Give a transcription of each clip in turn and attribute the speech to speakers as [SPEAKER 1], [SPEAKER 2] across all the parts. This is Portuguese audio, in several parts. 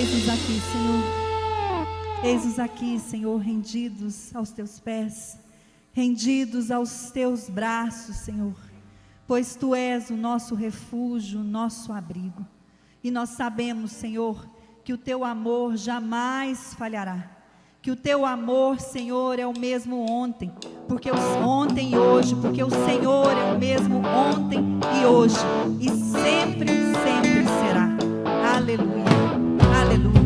[SPEAKER 1] Eis-nos aqui, Senhor. Eis-nos aqui, Senhor, rendidos aos teus pés, rendidos aos teus braços, Senhor, pois tu és o nosso refúgio, o nosso abrigo. E nós sabemos, Senhor, que o teu amor jamais falhará, que o teu amor, Senhor, é o mesmo ontem, ontem e hoje, porque o Senhor é o mesmo ontem e hoje, e sempre, sempre será. Aleluia, aleluia.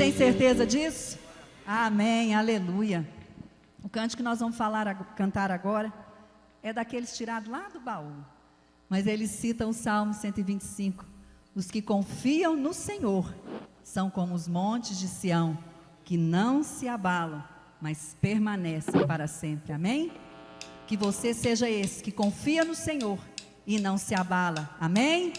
[SPEAKER 1] tem certeza disso? Amém, aleluia. O cântico que nós vamos cantar agora é daqueles tirados lá do baú. Mas eles citam o Salmo 125. Os que confiam no Senhor são como os montes de Sião, que não se abalam, mas permanecem para sempre. Amém? Que você seja esse que confia no Senhor e não se abala. Amém?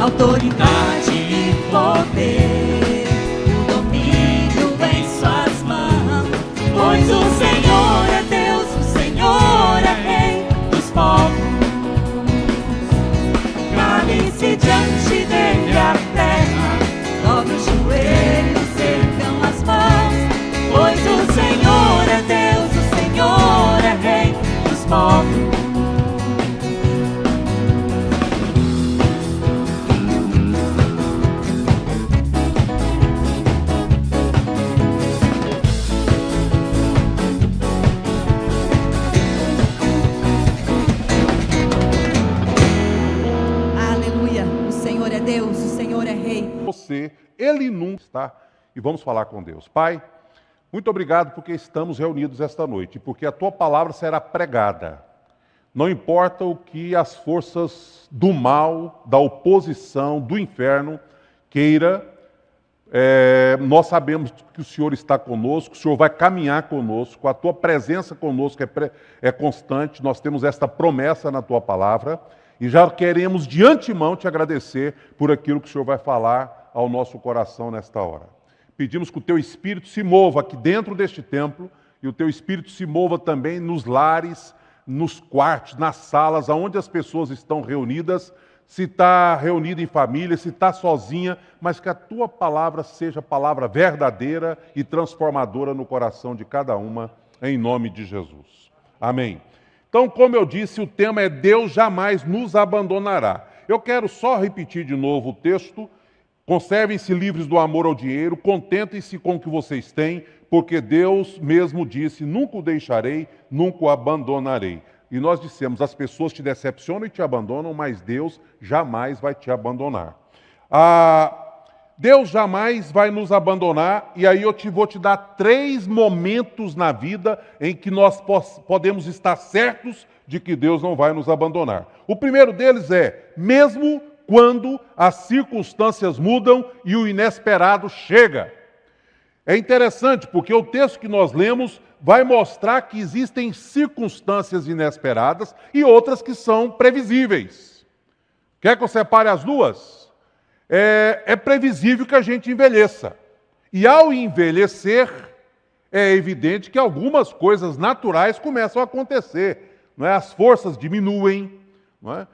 [SPEAKER 2] Autoridade e poder, o domínio em suas mãos, pois o Senhor é Deus, o Senhor é Rei dos povos. Cale-se diante dele a terra, dobre os joelhos, ergam as mãos, pois o Senhor é Deus, o Senhor é Rei dos povos.
[SPEAKER 3] Ele nunca está. E vamos falar com Deus. Pai, muito obrigado porque estamos reunidos esta noite, porque a Tua palavra será pregada. Não importa o que as forças do mal, da oposição, do inferno queira, nós sabemos que o Senhor está conosco, o Senhor vai caminhar conosco, a Tua presença conosco é constante, nós temos esta promessa na Tua palavra, e já queremos de antemão Te agradecer por aquilo que o Senhor vai falar ao nosso coração nesta hora. Pedimos que o Teu Espírito se mova aqui dentro deste templo e o Teu Espírito se mova também nos lares, nos quartos, nas salas, onde as pessoas estão reunidas, se está reunida em família, se está sozinha, mas que a Tua palavra seja palavra verdadeira e transformadora no coração de cada uma, em nome de Jesus. Amém. Então, como eu disse, o tema é Deus jamais nos abandonará. Eu quero só repetir de novo o texto. Conservem-se livres do amor ao dinheiro, contentem-se com o que vocês têm, porque Deus mesmo disse, nunca o deixarei, nunca o abandonarei. E nós dissemos, as pessoas te decepcionam e te abandonam, mas Deus jamais vai te abandonar. Deus jamais vai nos abandonar, e aí eu vou te dar 3 momentos na vida em que nós podemos estar certos de que Deus não vai nos abandonar. O primeiro deles é, mesmo quando as circunstâncias mudam e o inesperado chega. É interessante porque o texto que nós lemos vai mostrar que existem circunstâncias inesperadas e outras que são previsíveis. Quer que eu separe as duas? É previsível que a gente envelheça. E ao envelhecer, é evidente que algumas coisas naturais começam a acontecer. Não é? As forças diminuem. Não é?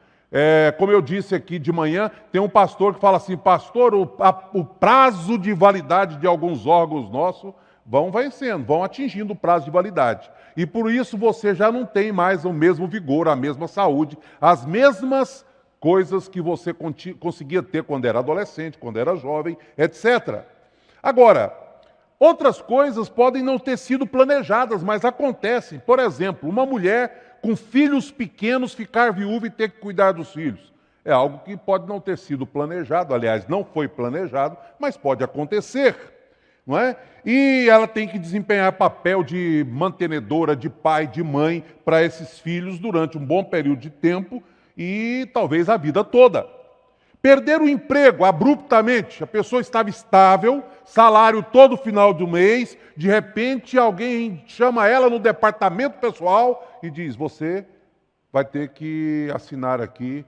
[SPEAKER 3] Como eu disse aqui de manhã, tem um pastor que fala assim, pastor, o prazo de validade de alguns órgãos nossos vão vencendo, vão atingindo o prazo de validade. E por isso você já não tem mais o mesmo vigor, a mesma saúde, as mesmas coisas que você conseguia ter quando era adolescente, quando era jovem, etc. Agora, outras coisas podem não ter sido planejadas, mas acontecem. Por exemplo, uma mulher com filhos pequenos ficar viúva e ter que cuidar dos filhos. É algo que pode não ter sido planejado, aliás, não foi planejado, mas pode acontecer, não é? E ela tem que desempenhar papel de mantenedora, de pai, de mãe para esses filhos durante um bom período de tempo e talvez a vida toda. Perder o emprego abruptamente, a pessoa estava estável, salário todo final do mês, de repente alguém chama ela no departamento pessoal e diz, você vai ter que assinar aqui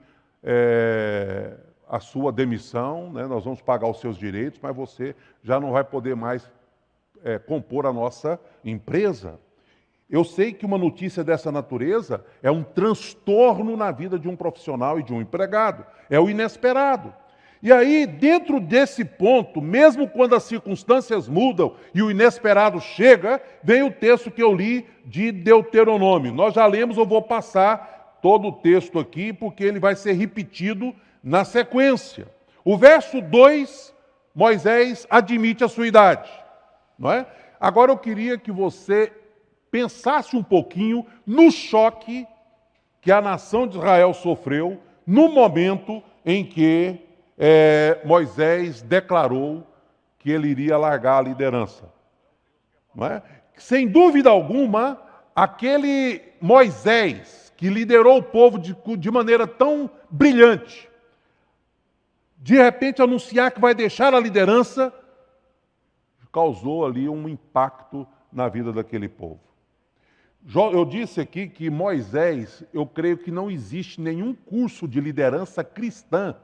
[SPEAKER 3] a sua demissão, né? Nós vamos pagar os seus direitos, mas você já não vai poder mais compor a nossa empresa. Eu sei que uma notícia dessa natureza é um transtorno na vida de um profissional e de um empregado. É o inesperado. E aí, dentro desse ponto, mesmo quando as circunstâncias mudam e o inesperado chega, vem o texto que eu li de Deuteronômio. Nós já lemos, eu vou passar todo o texto aqui, porque ele vai ser repetido na sequência. O verso 2, Moisés admite a sua idade. Não é? Agora eu queria que você pensasse um pouquinho no choque que a nação de Israel sofreu no momento em que Moisés declarou que ele iria largar a liderança. Não é? Sem dúvida alguma, aquele Moisés que liderou o povo de maneira tão brilhante, de repente anunciar que vai deixar a liderança, causou ali um impacto na vida daquele povo. Eu disse aqui que Moisés, eu creio que não existe nenhum curso de liderança cristã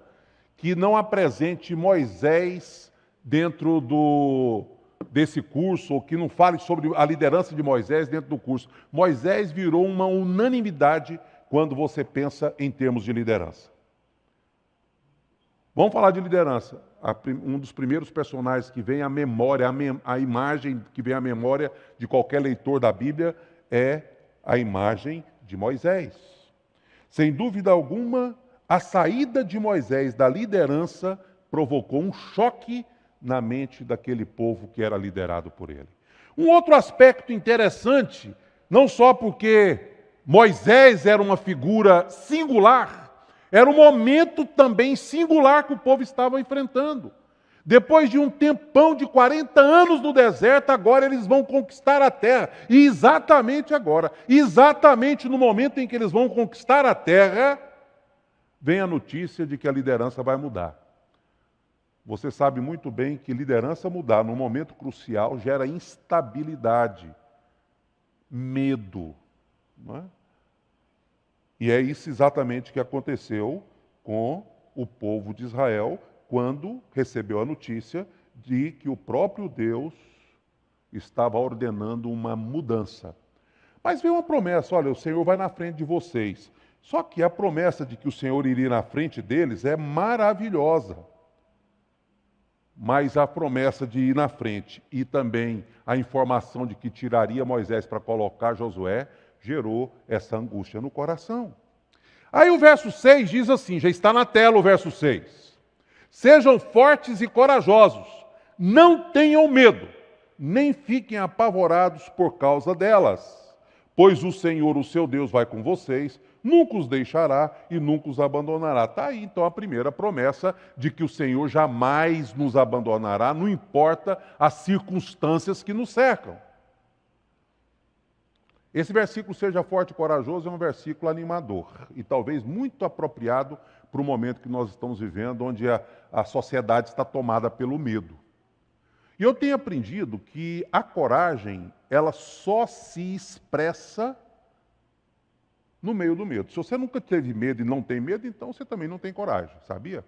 [SPEAKER 3] que não apresente Moisés dentro desse curso, ou que não fale sobre a liderança de Moisés dentro do curso. Moisés virou uma unanimidade quando você pensa em termos de liderança. Vamos falar de liderança. Um dos primeiros personagens que vem à memória, a imagem que vem à memória de qualquer leitor da Bíblia é a imagem de Moisés. Sem dúvida alguma, a saída de Moisés da liderança provocou um choque na mente daquele povo que era liderado por ele. Um outro aspecto interessante, não só porque Moisés era uma figura singular, era um momento também singular que o povo estava enfrentando. Depois de um tempão de 40 anos no deserto, agora eles vão conquistar a terra. E exatamente agora, exatamente no momento em que eles vão conquistar a terra, vem a notícia de que a liderança vai mudar. Você sabe muito bem que liderança mudar num momento crucial gera instabilidade, medo. Não é? E é isso exatamente que aconteceu com o povo de Israel, quando recebeu a notícia de que o próprio Deus estava ordenando uma mudança. Mas veio uma promessa, olha, o Senhor vai na frente de vocês. Só que a promessa de que o Senhor iria na frente deles é maravilhosa. Mas a promessa de ir na frente e também a informação de que tiraria Moisés para colocar Josué, gerou essa angústia no coração. Aí o verso 6 diz assim, já está na tela o verso 6. Sejam fortes e corajosos, não tenham medo, nem fiquem apavorados por causa delas, pois o Senhor, o seu Deus, vai com vocês, nunca os deixará e nunca os abandonará. Está aí então a primeira promessa de que o Senhor jamais nos abandonará, não importa as circunstâncias que nos cercam. Esse versículo Seja Forte e Corajoso é um versículo animador e talvez muito apropriado para o momento que nós estamos vivendo, onde a sociedade está tomada pelo medo. E eu tenho aprendido que a coragem, ela só se expressa no meio do medo. Se você nunca teve medo e não tem medo, então você também não tem coragem, sabia?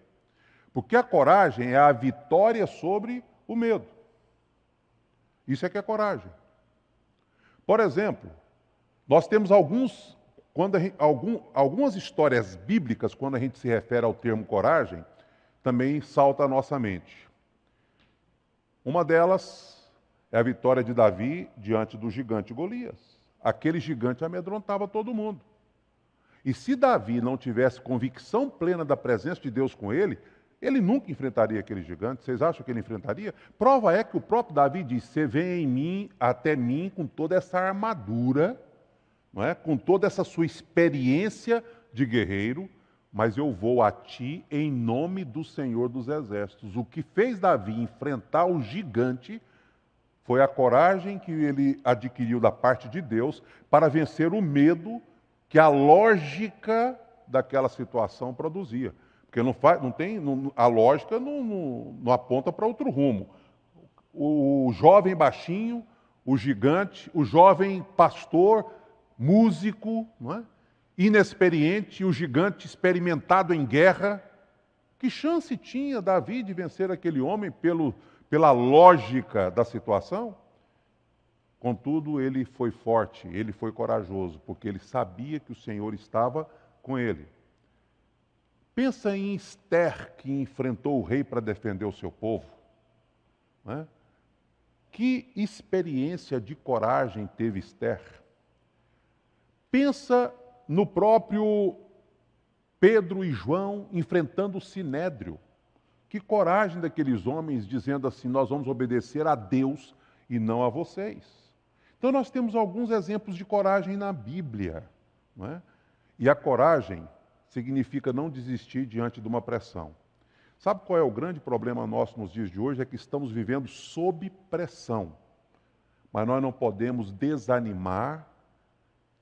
[SPEAKER 3] Porque a coragem é a vitória sobre o medo. Isso é que é coragem. Por exemplo, nós temos algumas histórias bíblicas, quando a gente se refere ao termo coragem, também salta à nossa mente. Uma delas é a vitória de Davi diante do gigante Golias. Aquele gigante amedrontava todo mundo. E se Davi não tivesse convicção plena da presença de Deus com ele, ele nunca enfrentaria aquele gigante. Vocês acham que ele enfrentaria? Prova é que o próprio Davi diz: você vem em mim, até mim, com toda essa armadura, não é? Com toda essa sua experiência de guerreiro, mas eu vou a ti em nome do Senhor dos Exércitos. O que fez Davi enfrentar o gigante foi a coragem que ele adquiriu da parte de Deus para vencer o medo que a lógica daquela situação produzia. Porque a lógica não aponta para outro rumo. O jovem baixinho, o gigante, o jovem pastor, músico, não é? Inexperiente, o gigante experimentado em guerra. Que chance tinha Davi de vencer aquele homem pela lógica da situação? Contudo, ele foi forte, ele foi corajoso, porque ele sabia que o Senhor estava com ele. Pensa em Esther, que enfrentou o rei para defender o seu povo. Né? Que experiência de coragem teve Esther? Pensa no próprio Pedro e João enfrentando o Sinédrio. Que coragem daqueles homens dizendo assim: nós vamos obedecer a Deus e não a vocês. Então nós temos alguns exemplos de coragem na Bíblia. Não é? E a coragem significa não desistir diante de uma pressão. Sabe qual é o grande problema nosso nos dias de hoje? É que estamos vivendo sob pressão. Mas nós não podemos desanimar,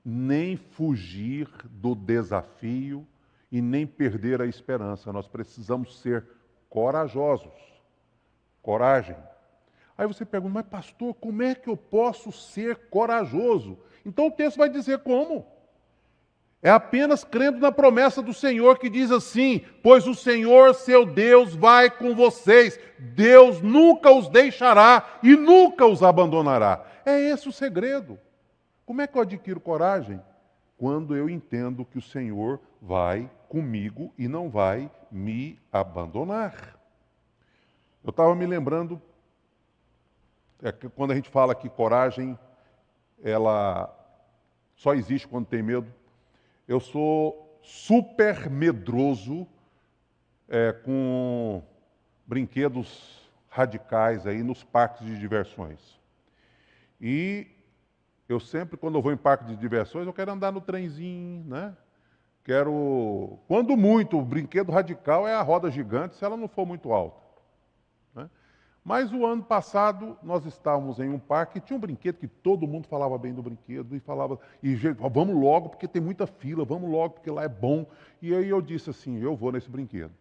[SPEAKER 3] nem fugir do desafio e nem perder a esperança. Nós precisamos ser corajosos. Coragem. Aí você pergunta: mas pastor, como é que eu posso ser corajoso? Então o texto vai dizer como. É apenas crendo na promessa do Senhor, que diz assim: pois o Senhor, seu Deus, vai com vocês. Deus nunca os deixará e nunca os abandonará. É esse o segredo. Como é que eu adquiro coragem? Quando eu entendo que o Senhor vai comigo e não vai me abandonar. Eu estava me lembrando, que quando a gente fala que coragem, ela só existe quando tem medo. Eu sou super medroso com brinquedos radicais aí nos parques de diversões. E eu sempre, quando eu vou em parque de diversões, eu quero andar no trenzinho, né? Quando muito, o brinquedo radical é a roda gigante, se ela não for muito alta. Né? Mas o ano passado, nós estávamos em um parque e tinha um brinquedo que todo mundo falava bem do brinquedo e gente, vamos logo porque tem muita fila, vamos logo porque lá é bom. E aí eu disse assim: eu vou nesse brinquedo.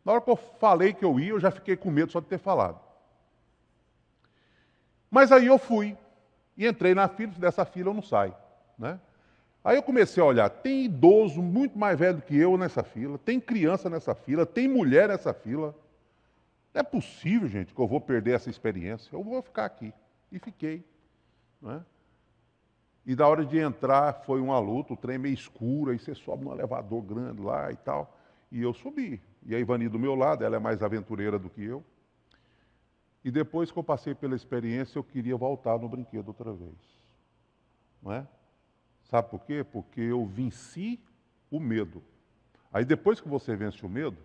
[SPEAKER 3] Na hora que eu falei que eu ia, eu já fiquei com medo só de ter falado. Mas aí eu fui e entrei na fila, dessa fila eu não saio, né? Aí eu comecei a olhar: tem idoso muito mais velho que eu nessa fila, tem criança nessa fila, tem mulher nessa fila. Não é possível, gente, que eu vou perder essa experiência. Eu vou ficar aqui. E fiquei. Né? E da hora de entrar foi uma luta, o trem meio escuro, aí você sobe num elevador grande lá e tal. E eu subi. E a Ivani do meu lado, ela é mais aventureira do que eu. E depois que eu passei pela experiência, eu queria voltar no brinquedo outra vez. Não é? Sabe por quê? Porque eu venci o medo. Aí depois que você vence o medo,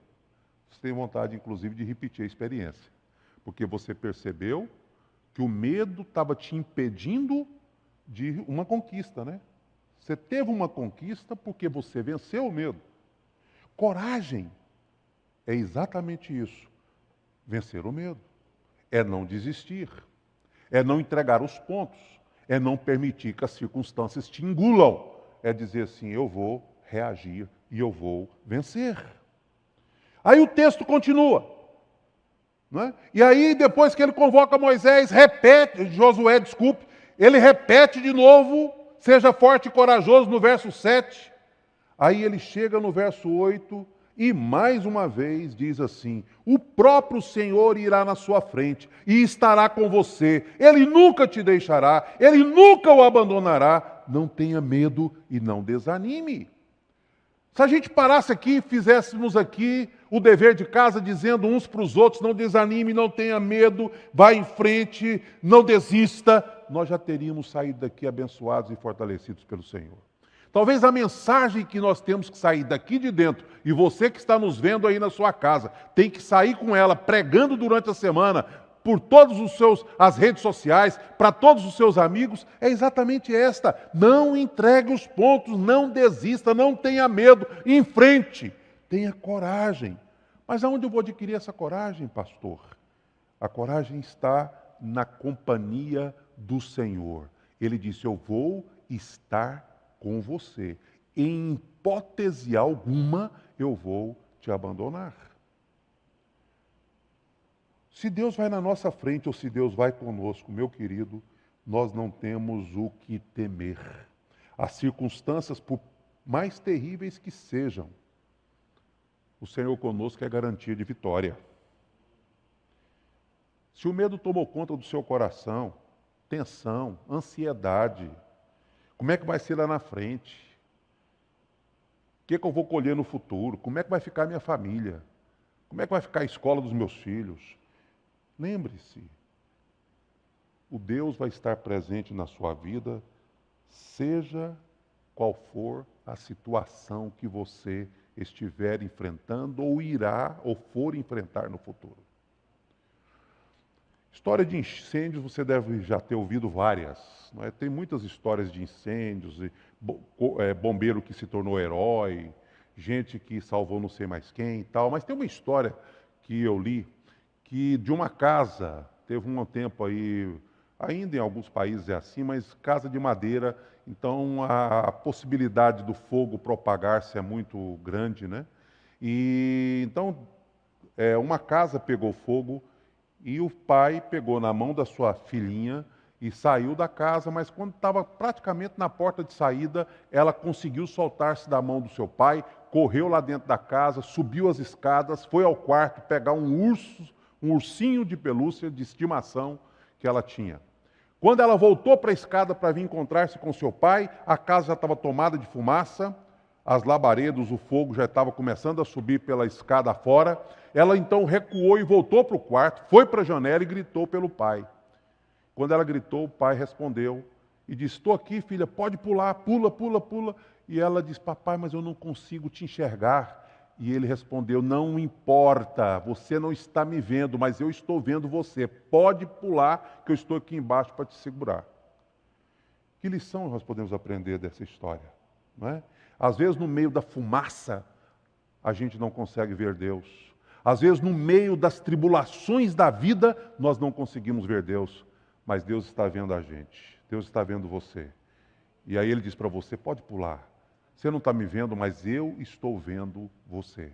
[SPEAKER 3] você tem vontade, inclusive, de repetir a experiência. Porque você percebeu que o medo estava te impedindo de uma conquista, né? Você teve uma conquista porque você venceu o medo. Coragem é exatamente isso. Vencer o medo. É não desistir. É não entregar os pontos. É não permitir que as circunstâncias te engulam. É dizer assim, eu vou reagir e eu vou vencer. Aí o texto continua. Não é? E aí, depois que ele convoca Moisés, ele repete de novo, seja forte e corajoso, no verso 7. Aí ele chega no verso 8 e mais uma vez diz assim, o próprio Senhor irá na sua frente e estará com você. Ele nunca te deixará, Ele nunca o abandonará. Não tenha medo e não desanime. Se a gente parasse aqui e fizéssemos aqui o dever de casa, dizendo uns para os outros, não desanime, não tenha medo, vá em frente, não desista, nós já teríamos saído daqui abençoados e fortalecidos pelo Senhor. Talvez a mensagem que nós temos que sair daqui de dentro, e você que está nos vendo aí na sua casa, tem que sair com ela, pregando durante a semana, por todas as redes sociais, para todos os seus amigos, é exatamente esta. Não entregue os pontos, não desista, não tenha medo, em frente, tenha coragem. Mas aonde eu vou adquirir essa coragem, pastor? A coragem está na companhia do Senhor. Ele disse, eu vou estar com você. Em hipótese alguma, eu vou te abandonar. Se Deus vai na nossa frente ou se Deus vai conosco, meu querido, nós não temos o que temer. As circunstâncias, por mais terríveis que sejam, o Senhor conosco é garantia de vitória. Se o medo tomou conta do seu coração, tensão, ansiedade, como é que vai ser lá na frente? O que é que eu vou colher no futuro? Como é que vai ficar a minha família? Como é que vai ficar a escola dos meus filhos? Lembre-se, o Deus vai estar presente na sua vida, seja qual for a situação que você estiver enfrentando ou irá ou for enfrentar no futuro. História de incêndios, você deve já ter ouvido várias. Não é? Tem muitas histórias de incêndios, bombeiro que se tornou herói, gente que salvou não sei mais quem e tal. Mas tem uma história que eu li, que de uma casa, teve um tempo aí, ainda em alguns países é assim, mas casa de madeira, então a possibilidade do fogo propagar-se é muito grande, né? E então, uma casa pegou fogo e o pai pegou na mão da sua filhinha e saiu da casa, mas quando estava praticamente na porta de saída, ela conseguiu soltar-se da mão do seu pai, correu lá dentro da casa, subiu as escadas, foi ao quarto pegar um ursinho de pelúcia de estimação que ela tinha. Quando ela voltou para a escada para vir encontrar-se com seu pai, a casa já estava tomada de fumaça, as labaredas, o fogo já estava começando a subir pela escada fora. Ela então recuou e voltou para o quarto, foi para a janela e gritou pelo pai. Quando ela gritou, o pai respondeu e disse, estou aqui, filha, pode pular, pula, pula, pula. E ela disse, papai, mas eu não consigo te enxergar. E ele respondeu, não importa, você não está me vendo, mas eu estou vendo você. Pode pular, que eu estou aqui embaixo para te segurar. Que lição nós podemos aprender dessa história? Não é? Às vezes, no meio da fumaça, a gente não consegue ver Deus. Às vezes, no meio das tribulações da vida, nós não conseguimos ver Deus. Mas Deus está vendo a gente. Deus está vendo você. E aí ele diz para você, pode pular. Você não está me vendo, mas eu estou vendo você.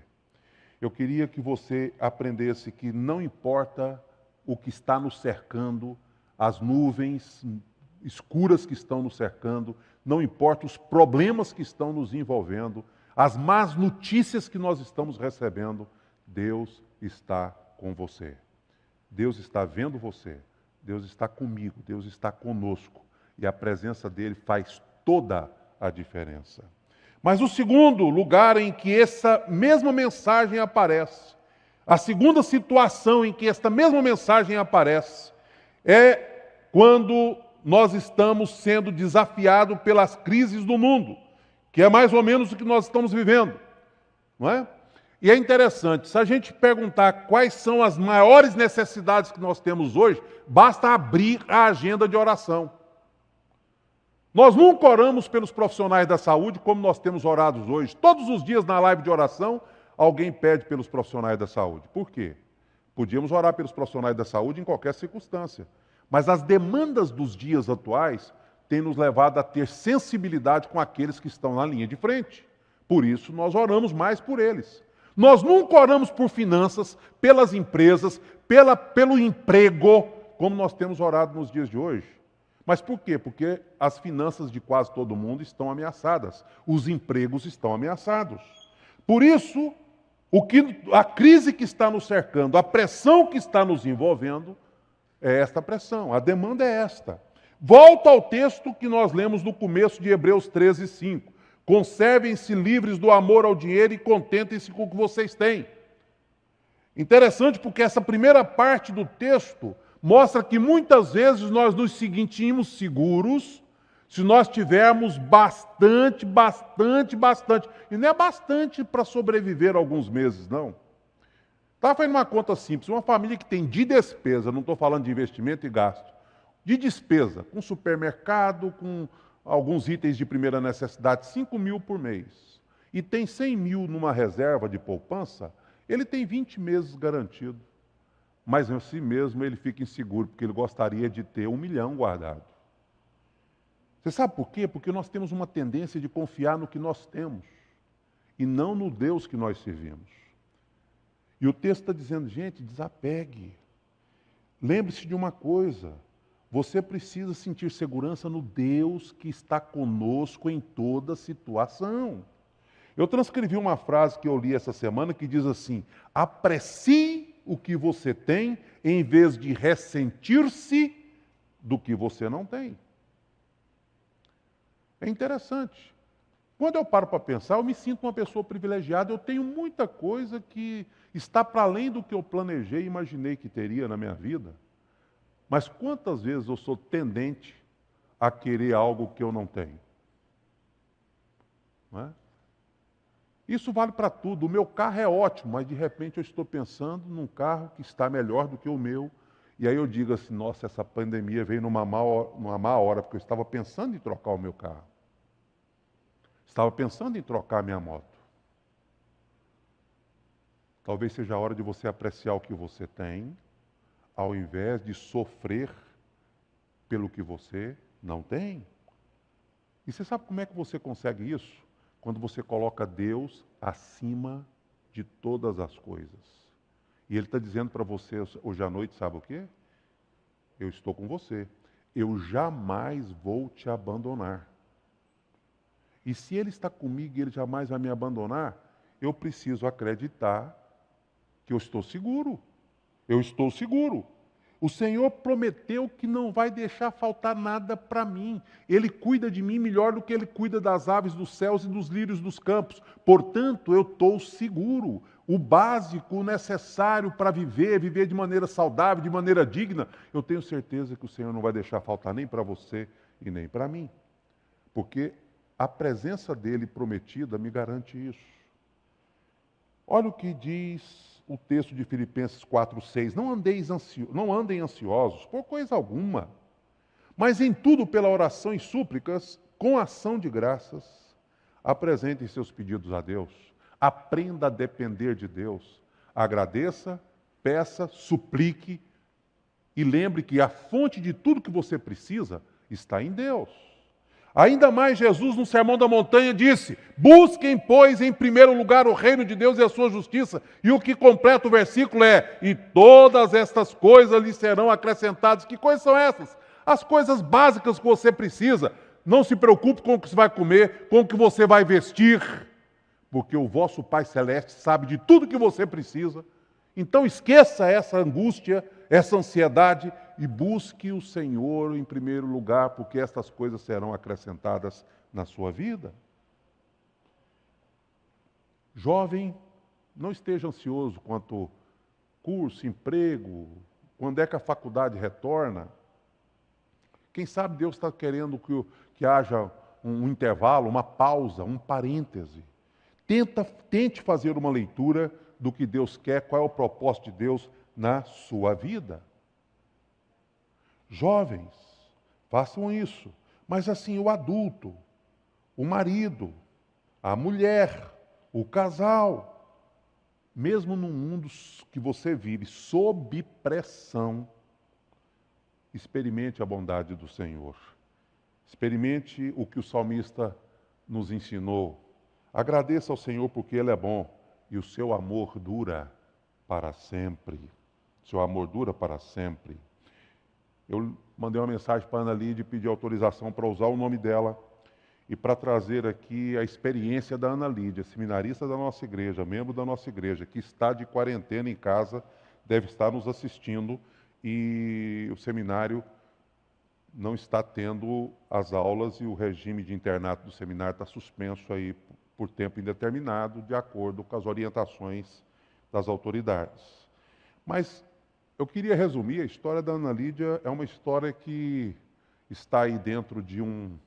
[SPEAKER 3] Eu queria que você aprendesse que não importa o que está nos cercando, as nuvens escuras que estão nos cercando, não importa os problemas que estão nos envolvendo, as más notícias que nós estamos recebendo, Deus está com você. Deus está vendo você. Deus está comigo. Deus está conosco. E a presença dele faz toda a diferença. Mas o segundo lugar em que essa mesma mensagem aparece, a segunda situação em que esta mesma mensagem aparece, é quando nós estamos sendo desafiados pelas crises do mundo, que é mais ou menos o que nós estamos vivendo, não é? E é interessante, se a gente perguntar quais são as maiores necessidades que nós temos hoje, basta abrir a agenda de oração. Nós nunca oramos pelos profissionais da saúde como nós temos orado hoje. Todos os dias na live de oração, alguém pede pelos profissionais da saúde. Por quê? Podíamos orar pelos profissionais da saúde em qualquer circunstância. Mas as demandas dos dias atuais têm nos levado a ter sensibilidade com aqueles que estão na linha de frente. Por isso, nós oramos mais por eles. Nós nunca oramos por finanças, pelas empresas, pelo emprego, como nós temos orado nos dias de hoje. Mas por quê? Porque as finanças de quase todo mundo estão ameaçadas. Os empregos estão ameaçados. Por isso, a crise que está nos cercando, a pressão que está nos envolvendo, é esta pressão. A demanda é esta. Volta ao texto que nós lemos no começo de Hebreus 13:5. Conservem-se livres do amor ao dinheiro e contentem-se com o que vocês têm. Interessante porque essa primeira parte do texto mostra que muitas vezes nós nos sentimos seguros se nós tivermos bastante. E não é bastante para sobreviver alguns meses, não. Estava fazendo uma conta simples. Uma família que tem de despesa, não estou falando de investimento e gasto, de despesa, com supermercado, com alguns itens de primeira necessidade, 5 mil por mês, e tem 100 mil numa reserva de poupança, ele tem 20 meses garantido. Mas assim mesmo ele fica inseguro, porque ele gostaria de ter 1 milhão guardado. Você sabe por quê? Porque nós temos uma tendência de confiar no que nós temos, e não no Deus que nós servimos. E o texto está dizendo, gente, desapegue. Lembre-se de uma coisa, você precisa sentir segurança no Deus que está conosco em toda situação. Eu transcrevi uma frase que eu li essa semana que diz assim: aprecie o que você tem em vez de ressentir-se do que você não tem. É interessante. Quando eu paro para pensar, eu me sinto uma pessoa privilegiada. Eu tenho muita coisa que está para além do que eu planejei e imaginei que teria na minha vida. Mas quantas vezes eu sou tendente a querer algo que eu não tenho? Não é? Isso vale para tudo. O meu carro é ótimo, mas de repente eu estou pensando num carro que está melhor do que o meu. E aí eu digo assim, nossa, essa pandemia veio numa má hora, porque eu estava pensando em trocar o meu carro. Estava pensando em trocar a minha moto. Talvez seja a hora de você apreciar o que você tem, ao invés de sofrer pelo que você não tem. E você sabe como é que você consegue isso? Quando você coloca Deus acima de todas as coisas. E Ele está dizendo para você hoje à noite, sabe o quê? Eu estou com você. Eu jamais vou te abandonar. E se Ele está comigo e Ele jamais vai me abandonar, eu preciso acreditar que eu estou seguro. Eu estou seguro. O Senhor prometeu que não vai deixar faltar nada para mim. Ele cuida de mim melhor do que Ele cuida das aves dos céus e dos lírios dos campos. Portanto, eu estou seguro. O básico, o necessário para viver de maneira saudável, de maneira digna, eu tenho certeza que o Senhor não vai deixar faltar nem para você e nem para mim. Porque a presença dEle prometida me garante isso. Olha o que diz o texto de Filipenses 4:6, não andem ansiosos por coisa alguma, mas em tudo pela oração e súplicas, com ação de graças, apresentem seus pedidos a Deus, aprenda a depender de Deus, agradeça, peça, suplique, e lembre que a fonte de tudo que você precisa está em Deus. Ainda mais Jesus no Sermão da Montanha disse, busquem, pois, em primeiro lugar o reino de Deus e a sua justiça. E o que completa o versículo é, e todas estas coisas lhe serão acrescentadas. Que coisas são essas? As coisas básicas que você precisa. Não se preocupe com o que você vai comer, com o que você vai vestir, porque o vosso Pai Celeste sabe de tudo que você precisa. Então esqueça essa angústia, essa ansiedade, e busque o Senhor em primeiro lugar, porque estas coisas serão acrescentadas na sua vida. Jovem, não esteja ansioso quanto curso, emprego, quando é que a faculdade retorna. Quem sabe Deus está querendo que haja um intervalo, uma pausa, um parêntese. Tente fazer uma leitura do que Deus quer, qual é o propósito de Deus na sua vida. Jovens, façam isso. mas assim, o adulto, o marido, a mulher, o casal, mesmo num mundo que você vive sob pressão, experimente a bondade do Senhor. Experimente o que o salmista nos ensinou. Agradeça ao Senhor porque Ele é bom e o seu amor dura para sempre. Seu amor dura para sempre. Eu mandei uma mensagem para a Ana Lídia e pedi autorização para usar o nome dela e para trazer aqui a experiência da Ana Lídia, seminarista da nossa igreja, membro da nossa igreja, que está de quarentena em casa, deve estar nos assistindo, e o seminário não está tendo as aulas e o regime de internato do seminário está suspenso aí por tempo indeterminado, de acordo com as orientações das autoridades. Mas eu queria resumir, a história da Ana Lídia é uma história que está aí dentro de um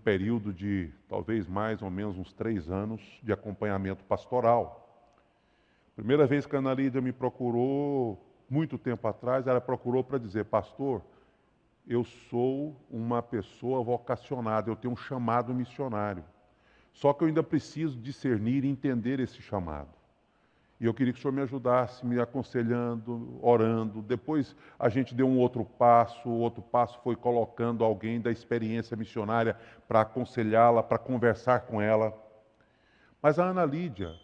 [SPEAKER 3] período de talvez mais ou menos uns 3 anos de acompanhamento pastoral. Primeira vez que a Ana Lídia me procurou, muito tempo atrás, ela procurou para dizer: pastor, eu sou uma pessoa vocacionada, eu tenho um chamado missionário. Só que eu ainda preciso discernir e entender esse chamado. E eu queria que o senhor me ajudasse, me aconselhando, orando. Depois a gente deu um outro passo, o outro passo foi colocando alguém da experiência missionária para aconselhá-la, para conversar com ela. Mas a Ana Lídia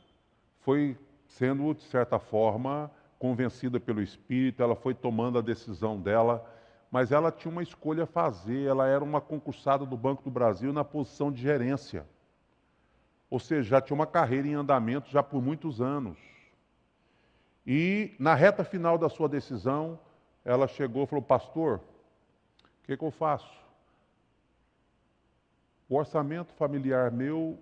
[SPEAKER 3] foi sendo, de certa forma, convencida pelo Espírito, ela foi tomando a decisão dela, mas ela tinha uma escolha a fazer, ela era uma concursada do Banco do Brasil na posição de gerência. Ou seja, já tinha uma carreira em andamento já por muitos anos. E na reta final da sua decisão, ela chegou e falou: pastor, o que eu faço? O orçamento familiar meu,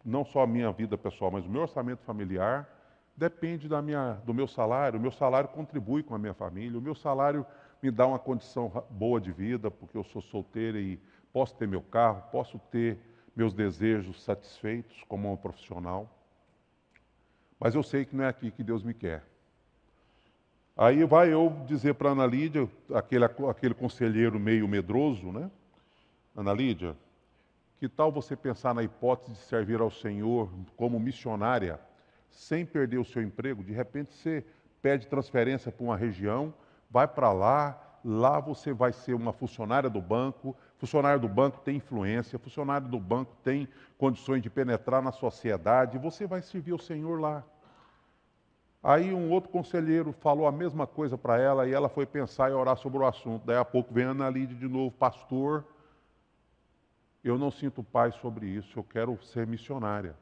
[SPEAKER 3] não só a minha vida pessoal, mas o meu orçamento familiar, depende do meu salário. O meu salário contribui com a minha família, o meu salário me dá uma condição boa de vida, porque eu sou solteira e posso ter meu carro, posso ter meus desejos satisfeitos como um profissional. Mas eu sei que não é aqui que Deus me quer. Aí vai eu dizer para a Ana Lídia, aquele conselheiro meio medroso, né? Ana Lídia, que tal você pensar na hipótese de servir ao Senhor como missionária, sem perder o seu emprego? De repente você pede transferência para uma região, vai para lá você vai ser uma funcionária do banco tem influência, funcionário do banco tem condições de penetrar na sociedade, você vai servir o Senhor lá. Aí um outro conselheiro falou a mesma coisa para ela e ela foi pensar e orar sobre o assunto. Daí a pouco vem a Ana Lídia de novo: pastor, eu não sinto paz sobre isso, eu quero ser missionária.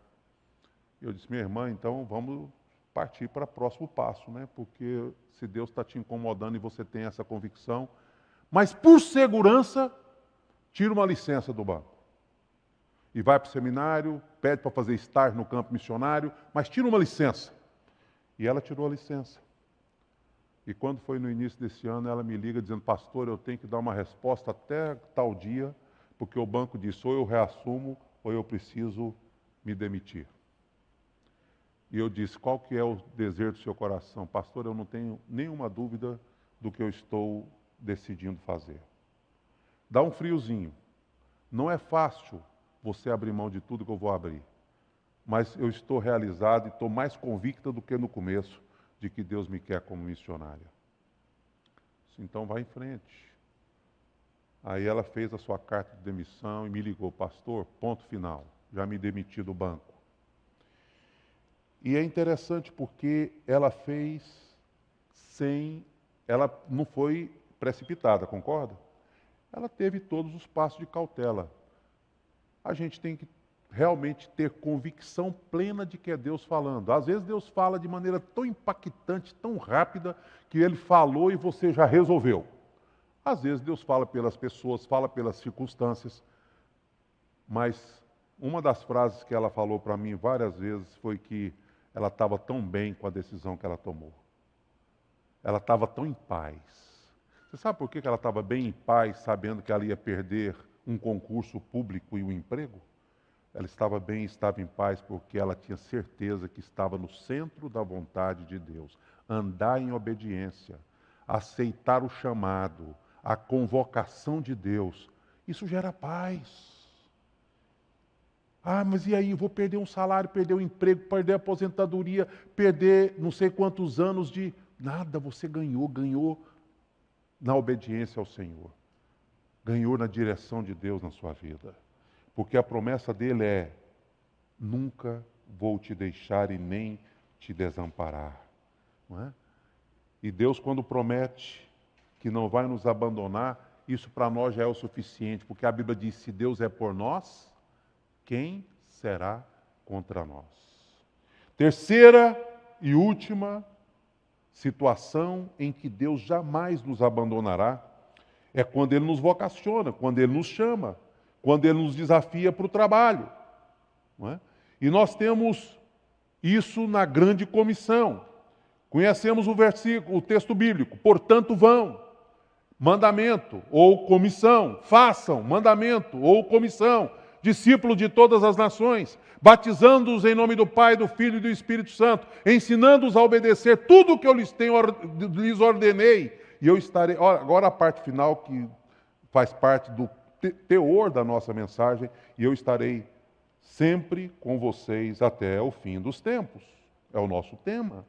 [SPEAKER 3] Eu disse: minha irmã, então vamos partir para o próximo passo, né? Porque se Deus está te incomodando e você tem essa convicção, mas por segurança, tira uma licença do banco. E vai para o seminário, pede para fazer estágio no campo missionário, mas tira uma licença. E ela tirou a licença. E quando foi no início desse ano, ela me liga dizendo: pastor, eu tenho que dar uma resposta até tal dia, porque o banco disse: ou eu reassumo, ou eu preciso me demitir. E eu disse: qual que é o desejo do seu coração? Pastor, eu não tenho nenhuma dúvida do que eu estou decidindo fazer. Dá um friozinho. Não é fácil você abrir mão de tudo que eu vou abrir. Mas eu estou realizado e estou mais convicta do que no começo de que Deus me quer como missionária. Então vai em frente. Aí ela fez a sua carta de demissão e me ligou: pastor, ponto final, já me demiti do banco. E é interessante porque ela fez ela não foi precipitada, concorda? Ela teve todos os passos de cautela. A gente tem que realmente ter convicção plena de que é Deus falando. Às vezes Deus fala de maneira tão impactante, tão rápida, que Ele falou e você já resolveu. Às vezes Deus fala pelas pessoas, fala pelas circunstâncias, mas uma das frases que ela falou para mim várias vezes foi que ela estava tão bem com a decisão que ela tomou. Ela estava tão em paz. Você sabe por que ela estava bem em paz, sabendo que ela ia perder um concurso público e um emprego? Ela estava bem, estava em paz, porque ela tinha certeza que estava no centro da vontade de Deus. Andar em obediência, aceitar o chamado, a convocação de Deus Isso gera paz. Ah, mas e aí? Vou perder um salário, perder o emprego, perder a aposentadoria, perder não sei quantos anos de... Nada, você ganhou na obediência ao Senhor. Ganhou na direção de Deus na sua vida. Porque a promessa dele é: nunca vou te deixar e nem te desamparar. Não é? E Deus, quando promete que não vai nos abandonar, isso para nós já é o suficiente, porque a Bíblia diz: se Deus é por nós, quem será contra nós? Terceira e última situação em que Deus jamais nos abandonará é quando Ele nos vocaciona, quando Ele nos chama, quando Ele nos desafia para o trabalho. Não é? E nós temos isso na grande comissão. Conhecemos o versículo, o texto bíblico: portanto vão, mandamento ou comissão, façam, mandamento ou comissão, discípulo de todas as nações, batizando-os em nome do Pai, do Filho e do Espírito Santo, ensinando-os a obedecer tudo o que eu lhes ordenei, e eu estarei... Agora a parte final, que faz parte do teor da nossa mensagem: e eu estarei sempre com vocês até o fim dos tempos. É o nosso tema.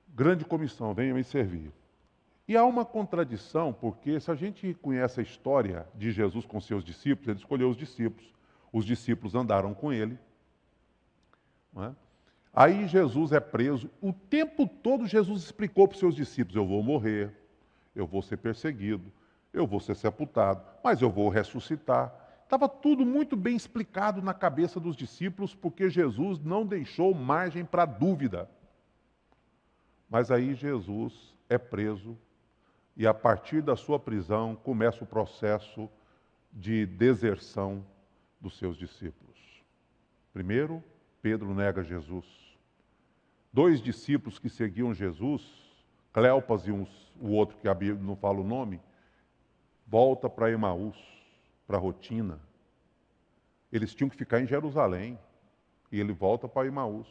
[SPEAKER 3] Grande comissão, venham me servir. E há uma contradição, porque se a gente conhece a história de Jesus com seus discípulos, ele escolheu os discípulos andaram com ele. Não é? Aí Jesus é preso, o tempo todo Jesus explicou para os seus discípulos: eu vou morrer, eu vou ser perseguido, eu vou ser sepultado, mas eu vou ressuscitar. Estava tudo muito bem explicado na cabeça dos discípulos, porque Jesus não deixou margem para dúvida. Mas aí Jesus é preso, e a partir da sua prisão começa o processo de deserção dos seus discípulos. Primeiro, Pedro nega Jesus. 2 discípulos que seguiam Jesus, Cleopas e o outro que a Bíblia não fala o nome, volta para Emaús, para a rotina. Eles tinham que ficar em Jerusalém, e ele volta para Emaús.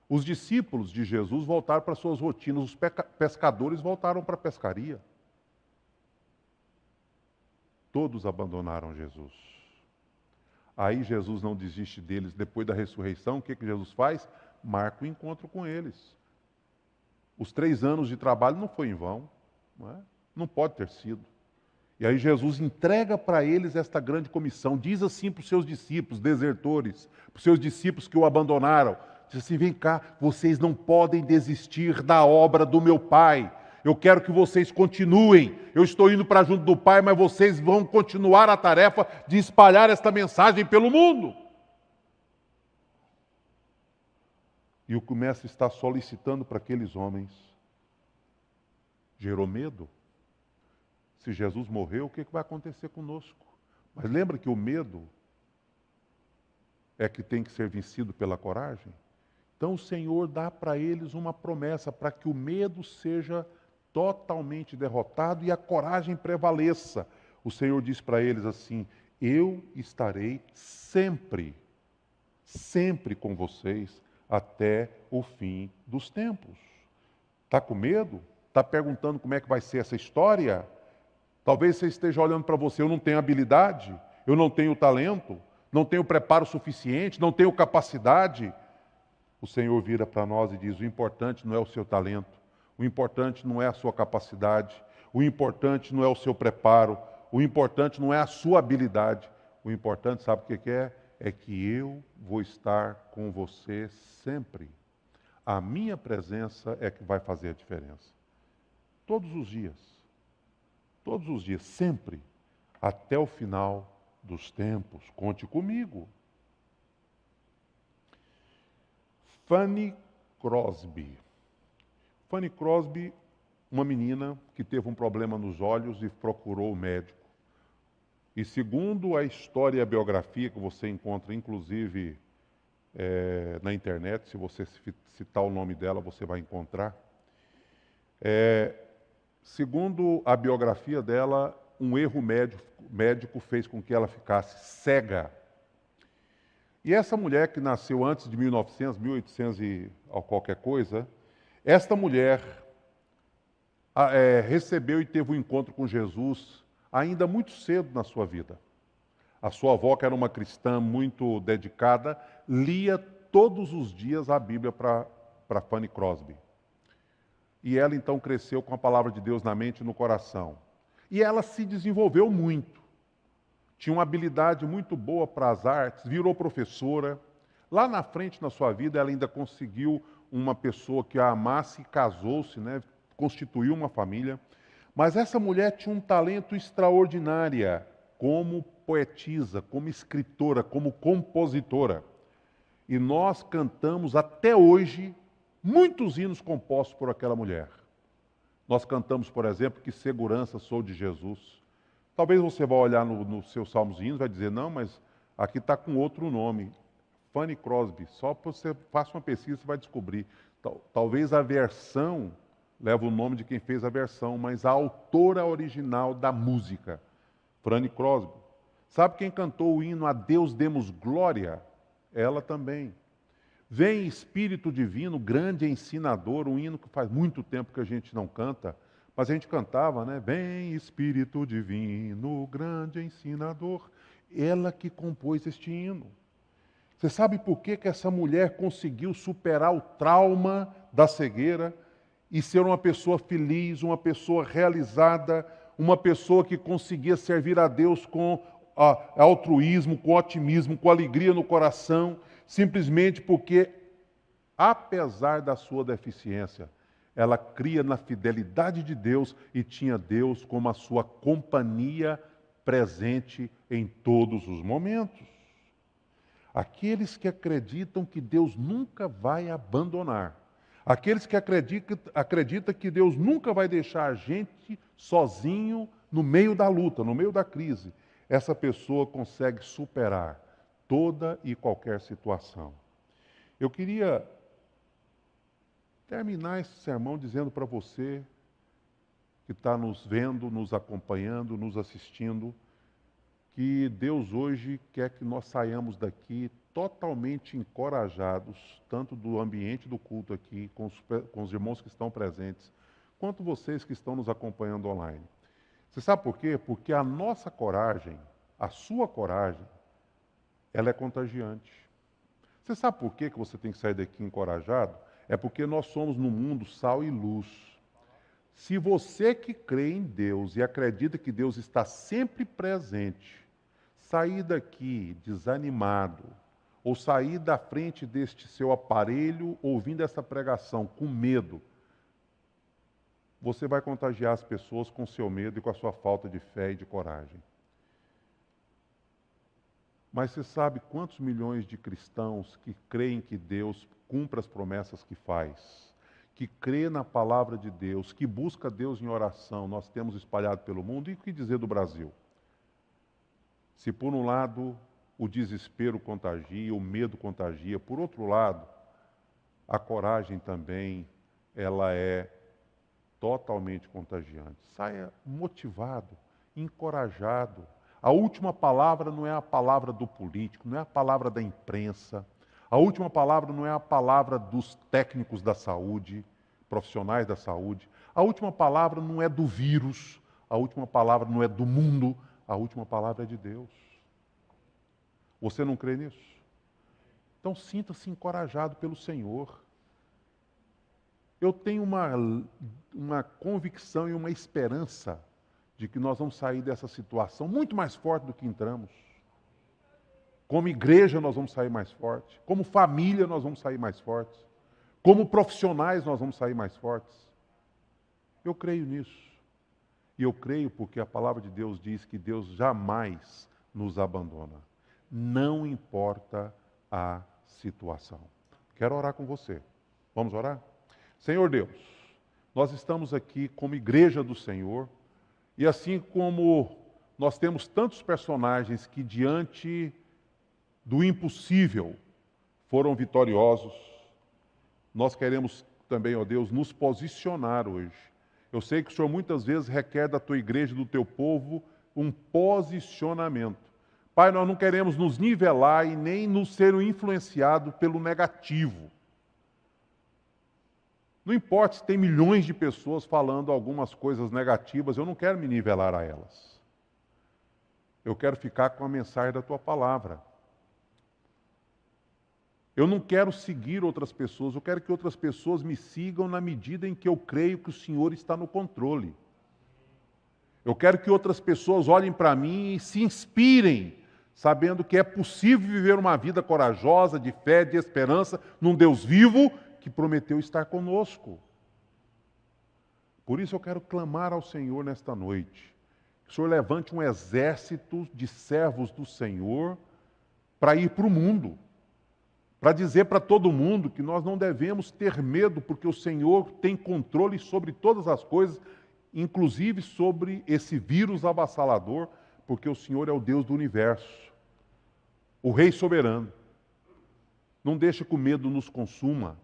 [SPEAKER 3] Os discípulos de Jesus voltaram para suas rotinas, os pescadores voltaram para a pescaria. Todos abandonaram Jesus. Aí Jesus não desiste deles. Depois da ressurreição, o que Jesus faz? Marca o encontro com eles. Os 3 anos de trabalho não foi em vão. Não pode ter sido. E aí Jesus entrega para eles esta grande comissão. Diz assim para os seus discípulos, desertores, para os seus discípulos que o abandonaram. Diz assim: vem cá, vocês não podem desistir da obra do meu Pai. Eu quero que vocês continuem. Eu estou indo para junto do Pai, mas vocês vão continuar a tarefa de espalhar esta mensagem pelo mundo. E o que o mestre está solicitando para aqueles homens gerou medo. Se Jesus morreu, o que vai acontecer conosco? Mas lembra que o medo é que tem que ser vencido pela coragem? Então o Senhor dá para eles uma promessa para que o medo seja totalmente derrotado e a coragem prevaleça. O Senhor diz para eles assim: eu estarei sempre, sempre com vocês até o fim dos tempos. Está com medo? Está perguntando como é que vai ser essa história? Talvez você esteja olhando para você: eu não tenho habilidade, eu não tenho talento, não tenho preparo suficiente, não tenho capacidade. O Senhor vira para nós e diz: o importante não é o seu talento, o importante não é a sua capacidade, o importante não é o seu preparo, o importante não é a sua habilidade. O importante, sabe o que é? É que eu vou estar com você sempre. A minha presença é que vai fazer a diferença. Todos os dias, sempre, até o final dos tempos. Conte comigo. Fanny Crosby. Fanny Crosby, uma menina que teve um problema nos olhos e procurou o médico. E segundo a história e a biografia que você encontra, inclusive, na internet, se você citar o nome dela, você vai encontrar. Segundo a biografia dela, um erro médico fez com que ela ficasse cega. E essa mulher que nasceu antes de 1900, 1800 e qualquer coisa, esta mulher recebeu e teve um encontro com Jesus ainda muito cedo na sua vida. A sua avó, que era uma cristã muito dedicada, lia todos os dias a Bíblia para Fanny Crosby. E ela então cresceu com a palavra de Deus na mente e no coração. E ela se desenvolveu muito. Tinha uma habilidade muito boa para as artes, virou professora. Lá na frente, na sua vida, ela ainda conseguiu uma pessoa que a amasse e casou-se, né? Constituiu uma família. Mas essa mulher tinha um talento extraordinário como poetisa, como escritora, como compositora. E nós cantamos até hoje muitos hinos compostos por aquela mulher. Nós cantamos, por exemplo, Que Segurança Sou de Jesus. Talvez você vá olhar nos seus salmos e hinos e vai dizer, não, mas aqui está com outro nome. Fanny Crosby. Só para você faça uma pesquisa, você vai descobrir. Talvez a versão leva o nome de quem fez a versão, mas a autora original da música, Fanny Crosby. Sabe quem cantou o hino A Deus Demos Glória? Ela também. Vem Espírito Divino, grande ensinador, um hino que faz muito tempo que a gente não canta, mas a gente cantava, né? Vem Espírito Divino, grande ensinador. Ela que compôs este hino. Você sabe por que essa mulher conseguiu superar o trauma da cegueira e ser uma pessoa feliz, uma pessoa realizada, uma pessoa que conseguia servir a Deus com altruísmo, com otimismo, com alegria no coração, simplesmente porque, apesar da sua deficiência, ela cria na fidelidade de Deus e tinha Deus como a sua companhia presente em todos os momentos. Aqueles que acreditam que Deus nunca vai abandonar, aqueles que acreditam que Deus nunca vai deixar a gente sozinho no meio da luta, no meio da crise, essa pessoa consegue superar toda e qualquer situação. Eu queria terminar esse sermão dizendo para você que está nos vendo, nos acompanhando, nos assistindo, que Deus hoje quer que nós saiamos daqui totalmente encorajados, tanto do ambiente do culto aqui, com os irmãos que estão presentes, quanto vocês que estão nos acompanhando online. Você sabe por quê? Porque a nossa coragem, a sua coragem, ela é contagiante. Você sabe por quê que você tem que sair daqui encorajado? É porque nós somos no mundo sal e luz. Se você que crê em Deus e acredita que Deus está sempre presente, sair daqui desanimado, ou sair da frente deste seu aparelho, ouvindo essa pregação com medo, você vai contagiar as pessoas com seu medo e com a sua falta de fé e de coragem. Mas você sabe quantos milhões de cristãos que creem que Deus cumpre as promessas que faz, que crê na palavra de Deus, que busca Deus em oração, nós temos espalhado pelo mundo? E o que dizer do Brasil? Se por um lado o desespero contagia, o medo contagia, por outro lado, a coragem também, ela é totalmente contagiante. Saia motivado, encorajado. A última palavra não é a palavra do político, não é a palavra da imprensa. A última palavra não é a palavra dos técnicos da saúde, profissionais da saúde. A última palavra não é do vírus. A última palavra não é do mundo. A última palavra é de Deus. Você não crê nisso? Então sinta-se encorajado pelo Senhor. Eu tenho uma convicção e uma esperança de que nós vamos sair dessa situação muito mais forte do que entramos. Como igreja nós vamos sair mais forte. Como família nós vamos sair mais fortes. Como profissionais nós vamos sair mais fortes. Eu creio nisso. E eu creio porque a palavra de Deus diz que Deus jamais nos abandona. Não importa a situação. Quero orar com você. Vamos orar? Senhor Deus, nós estamos aqui como igreja do Senhor, e assim como nós temos tantos personagens que diante do impossível foram vitoriosos, nós queremos também, ó Deus, nos posicionar hoje. Eu sei que o Senhor muitas vezes requer da tua igreja, do teu povo, um posicionamento. Pai, nós não queremos nos nivelar e nem nos ser influenciados pelo negativo. Não importa se tem milhões de pessoas falando algumas coisas negativas, eu não quero me nivelar a elas. Eu quero ficar com a mensagem da tua palavra. Eu não quero seguir outras pessoas, eu quero que outras pessoas me sigam na medida em que eu creio que o Senhor está no controle. Eu quero que outras pessoas olhem para mim e se inspirem, sabendo que é possível viver uma vida corajosa, de fé, de esperança, num Deus vivo que prometeu estar conosco. Por isso eu quero clamar ao Senhor nesta noite. Que o Senhor levante um exército de servos do Senhor para ir para o mundo. Para dizer para todo mundo que nós não devemos ter medo, porque o Senhor tem controle sobre todas as coisas, inclusive sobre esse vírus avassalador, porque o Senhor é o Deus do universo, o Rei soberano. Não deixe que o medo nos consuma.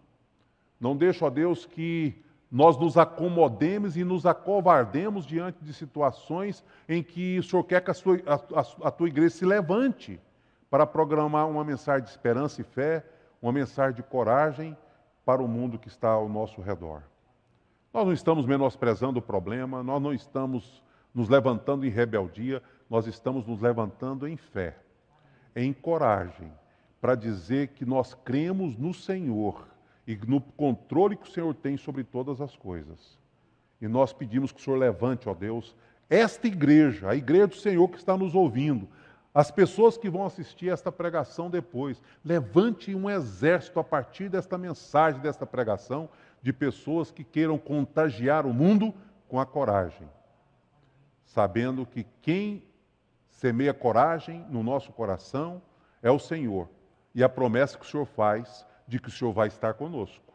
[SPEAKER 3] Não deixe, ó Deus, que nós nos acomodemos e nos acovardemos diante de situações em que o Senhor quer que a tua igreja se levante para programar uma mensagem de esperança e fé, uma mensagem de coragem para o mundo que está ao nosso redor. Nós não estamos menosprezando o problema, nós não estamos nos levantando em rebeldia, nós estamos nos levantando em fé, em coragem, para dizer que nós cremos no Senhor e no controle que o Senhor tem sobre todas as coisas. E nós pedimos que o Senhor levante, ó Deus, esta igreja, a igreja do Senhor que está nos ouvindo, as pessoas que vão assistir esta pregação depois, levante um exército a partir desta mensagem, desta pregação, de pessoas que queiram contagiar o mundo com a coragem, sabendo que quem semeia coragem no nosso coração é o Senhor, e a promessa que o Senhor faz de que o Senhor vai estar conosco.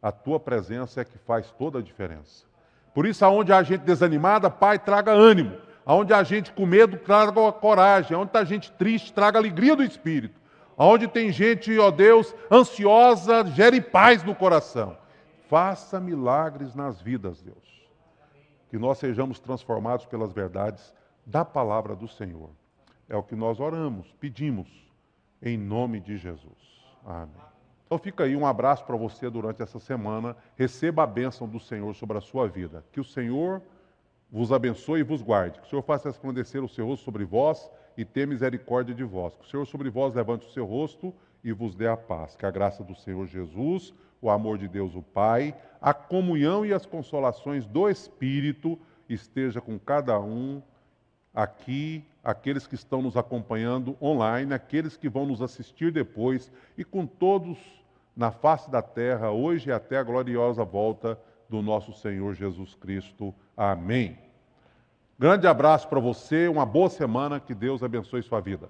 [SPEAKER 3] A tua presença é que faz toda a diferença. Por isso, aonde há gente desanimada, Pai, traga ânimo. Aonde há gente com medo, traga coragem. Aonde está gente triste, traga alegria do Espírito. Aonde tem gente, ó Deus, ansiosa, gere paz no coração. Faça milagres nas vidas, Deus. Que nós sejamos transformados pelas verdades da palavra do Senhor. É o que nós oramos, pedimos, em nome de Jesus. Amém. Então fica aí um abraço para você durante essa semana. Receba a bênção do Senhor sobre a sua vida. Que o Senhor vos abençoe e vos guarde. Que o Senhor faça resplandecer o seu rosto sobre vós e tenha misericórdia de vós. Que o Senhor sobre vós levante o seu rosto e vos dê a paz. Que a graça do Senhor Jesus, o amor de Deus o Pai, a comunhão e as consolações do Espírito esteja com cada um aqui, aqueles que estão nos acompanhando online, aqueles que vão nos assistir depois e com todos na face da terra, hoje e até a gloriosa volta do nosso Senhor Jesus Cristo. Amém. Grande abraço para você, uma boa semana, que Deus abençoe sua vida.